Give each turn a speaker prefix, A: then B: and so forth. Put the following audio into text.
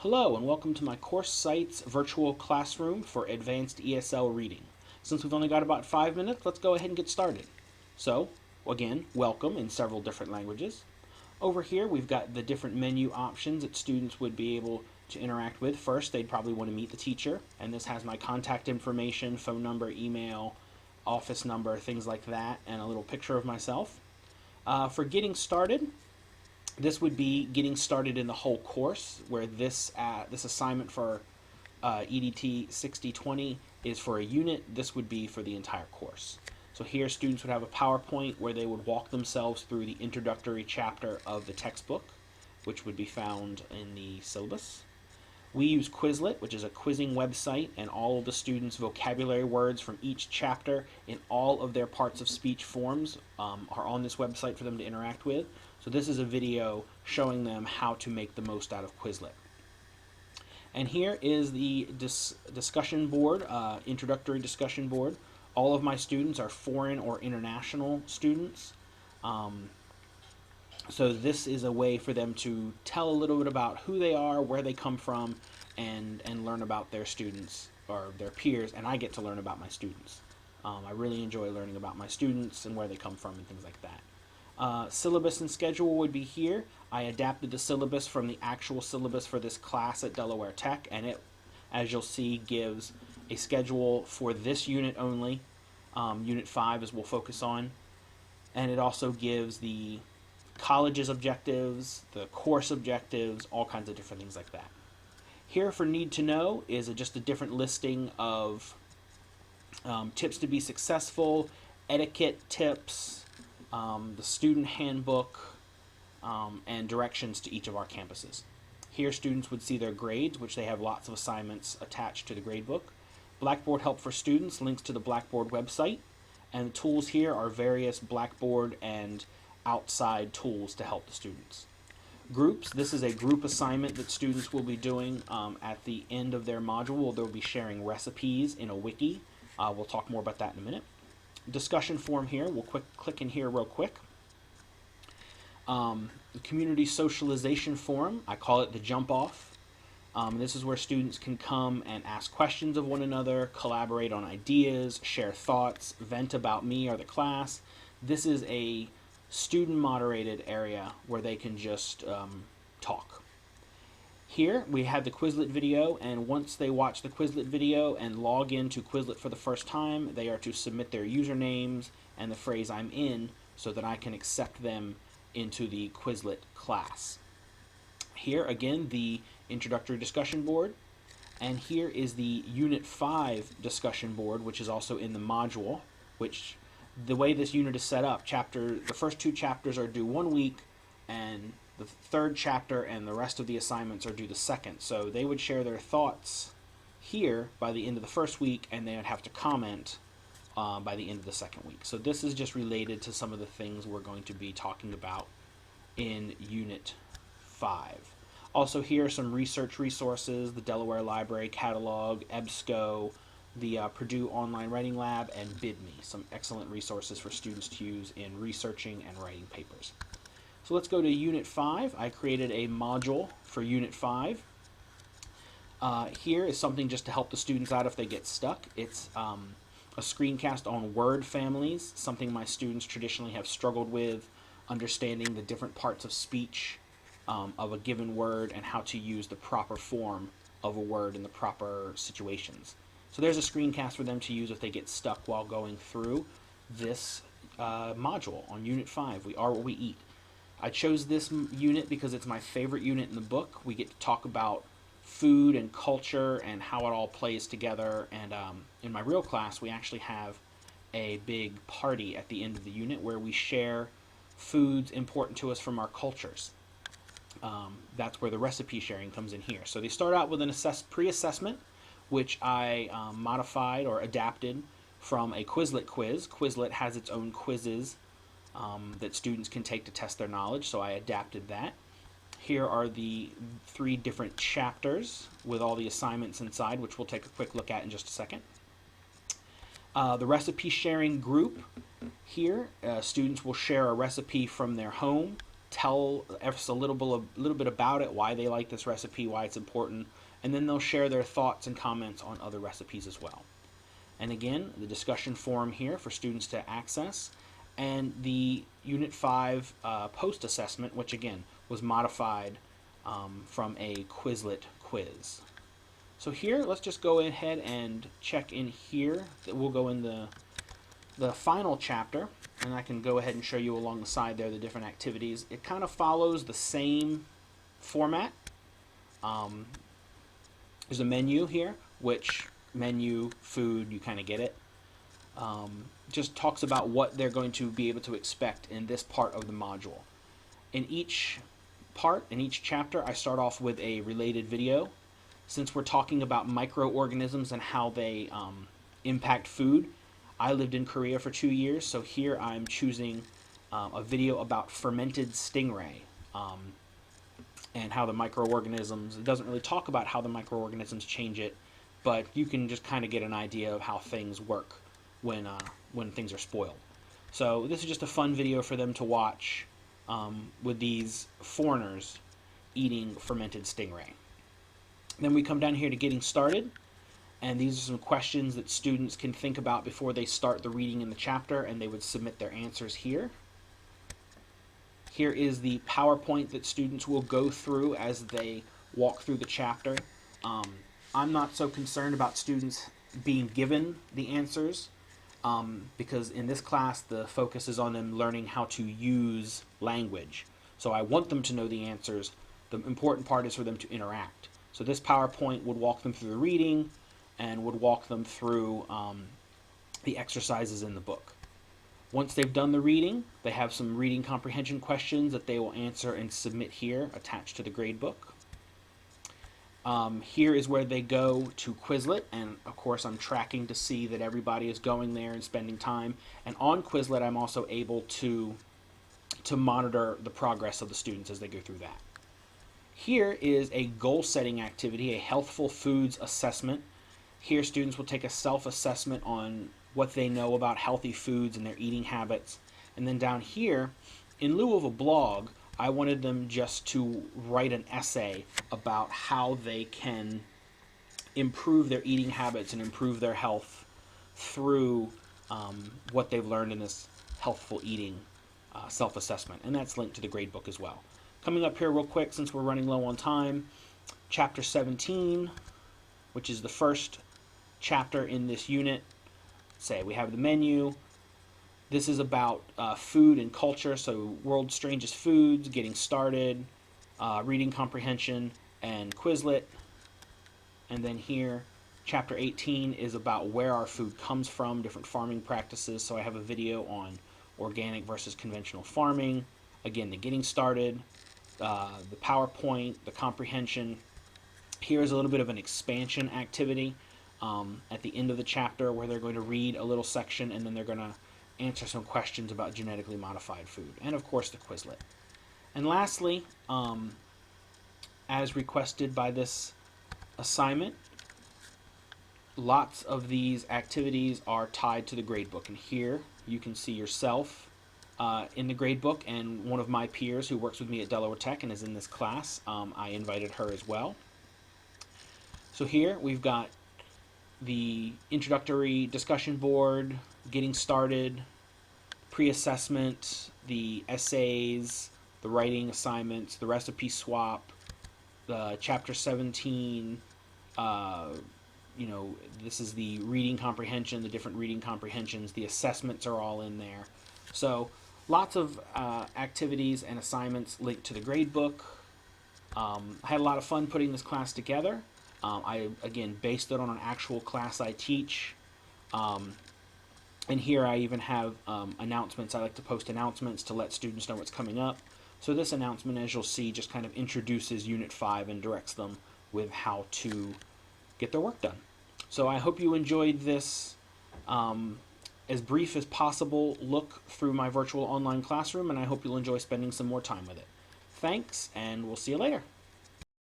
A: Hello and welcome to my course site's virtual classroom for advanced ESL reading. Since we've only got about 5 minutes, let's go ahead and get started. So, again, welcome in several different languages. Over here we've got the different menu options that students would be able to interact with. First, they'd probably want to meet the teacher, and this has my contact information, phone number, email, office number, things like that, and a little picture of myself. For getting started, this would be getting started in the whole course, where this assignment for EDT 6020 is for a unit. This would be for the entire course. So here students would have a PowerPoint where they would walk themselves through the introductory chapter of the textbook, which would be found in the syllabus. We use Quizlet, which is a quizzing website, and all of the students' vocabulary words from each chapter in all of their parts of speech forms are on this website for them to interact with. So this is a video showing them how to make the most out of Quizlet. And here is the discussion board, introductory discussion board. All of my students are foreign or international students. So this is a way for them to tell a little bit about who they are, where they come from, and learn about their students or their peers, and I get to learn about my students. I really enjoy learning about my students and where they come from and things like that. Syllabus and schedule would be here. I adapted the syllabus from the actual syllabus for this class at Delaware Tech, and it, as you'll see, gives a schedule for this unit only. Unit 5 is we'll focus on, and it also gives the college's objectives, the course objectives, all kinds of different things like that. Here for Need to Know is just a different listing of tips to be successful, etiquette tips, the student handbook, and directions to each of our campuses. Here students would see their grades, which they have lots of assignments attached to the gradebook. Blackboard Help for Students links to the Blackboard website, and the tools here are various Blackboard and outside tools to help the students. Groups, this is a group assignment that students will be doing at the end of their module. They'll be sharing recipes in a wiki. We'll talk more about that in a minute. Discussion forum here, we'll click in here real quick. The community socialization forum, I call it the jump off. This is where students can come and ask questions of one another, collaborate on ideas, share thoughts, vent about me or the class. This is a student moderated area where they can just talk. Here we have the Quizlet video, and once they watch the Quizlet video and log into Quizlet for the first time, they are to submit their usernames and the phrase "I'm in" so that I can accept them into the Quizlet class. Here again the introductory discussion board, and here is the Unit 5 discussion board, which is also in the module, which the way this unit is set up, the first 2 chapters are due 1 week, and the 3rd chapter and the rest of the assignments are due the 2nd. So they would share their thoughts here by the end of the 1st week, and they would have to comment by the end of the 2nd week. So this is just related to some of the things we're going to be talking about in Unit 5. Also here are some research resources, the Delaware Library Catalog, EBSCO, the Purdue Online Writing Lab, and BidMe, some excellent resources for students to use in researching and writing papers. So let's go to Unit 5. I created a module for Unit 5. Here is something just to help the students out if they get stuck. It's a screencast on word families, something my students traditionally have struggled with, understanding the different parts of speech of a given word and how to use the proper form of a word in the proper situations. So there's a screencast for them to use if they get stuck while going through this module on Unit 5, We Are What We Eat. I chose this unit because it's my favorite unit in the book. We get to talk about food and culture and how it all plays together, and in my real class we actually have a big party at the end of the unit where we share foods important to us from our cultures. That's where the recipe sharing comes in here. So they start out with an pre-assessment, which I modified or adapted from a Quizlet quiz. Quizlet has its own quizzes that students can take to test their knowledge, so I adapted that. Here are the 3 different chapters with all the assignments inside, which we'll take a quick look at in just a second. The recipe sharing group, here students will share a recipe from their home, tell us a little bit about it, why they like this recipe, why it's important, and then they'll share their thoughts and comments on other recipes as well. And again, the discussion forum here for students to access, and the Unit 5 post-assessment, which again was modified from a Quizlet quiz. So here, let's just go ahead and check in here. We'll go in the final chapter, and I can go ahead and show you along the side there the different activities. It kind of follows the same format. There's a menu here, which menu, food, you kind of get it. Just talks about what they're going to be able to expect in this part of the module. In each part, in each chapter, I start off with a related video. Since we're talking about microorganisms and how they impact food, I lived in Korea for 2 years, so here I'm choosing a video about fermented stingray and how the microorganisms, it doesn't really talk about how the microorganisms change it, but you can just kind of get an idea of how things work when things are spoiled. So this is just a fun video for them to watch with these foreigners eating fermented stingray. Then we come down here to getting started, and these are some questions that students can think about before they start the reading in the chapter, and they would submit their answers here. Here is the PowerPoint that students will go through as they walk through the chapter. I'm not so concerned about students being given the answers because in this class the focus is on them learning how to use language. So I want them to know the answers. The important part is for them to interact. So this PowerPoint would walk them through the reading and would walk them through the exercises in the book. Once they've done the reading, they have some reading comprehension questions that they will answer and submit here attached to the grade book. Here is where they go to Quizlet, and of course I'm tracking to see that everybody is going there and spending time. And on Quizlet I'm also able to monitor the progress of the students as they go through that. Here is a goal-setting activity, a healthful foods assessment. Here students will take a self-assessment on what they know about healthy foods and their eating habits. And then down here, in lieu of a blog, I wanted them just to write an essay about how they can improve their eating habits and improve their health through what they've learned in this healthful eating self-assessment. And that's linked to the grade book as well. Coming up here real quick, since we're running low on time, Chapter 17, which is the first chapter in this unit. Say we have the menu. This is about food and culture, so World's Strangest Foods, getting started, reading comprehension, and Quizlet. And then here, Chapter 18 is about where our food comes from, different farming practices. So I have a video on organic versus conventional farming. Again, the getting started, the PowerPoint, the comprehension. Here is a little bit of an expansion activity at the end of the chapter where they're going to read a little section and then they're going to answer some questions about genetically modified food. And of course the Quizlet. And lastly, as requested by this assignment, lots of these activities are tied to the gradebook. And here you can see yourself in the gradebook, and one of my peers who works with me at Delaware Tech and is in this class, I invited her as well. So here we've got the introductory discussion board, getting started, pre-assessment, the essays, the writing assignments, the recipe swap, the Chapter 17, this is the reading comprehension, the different reading comprehensions, the assessments are all in there. So lots of activities and assignments linked to the grade book. I had a lot of fun putting this class together. I, again, based it on an actual class I teach. And here I even have announcements. I like to post announcements to let students know what's coming up. So this announcement, as you'll see, just kind of introduces Unit 5 and directs them with how to get their work done. So I hope you enjoyed this as brief as possible look through my virtual online classroom, and I hope you'll enjoy spending some more time with it. Thanks, and we'll see you later.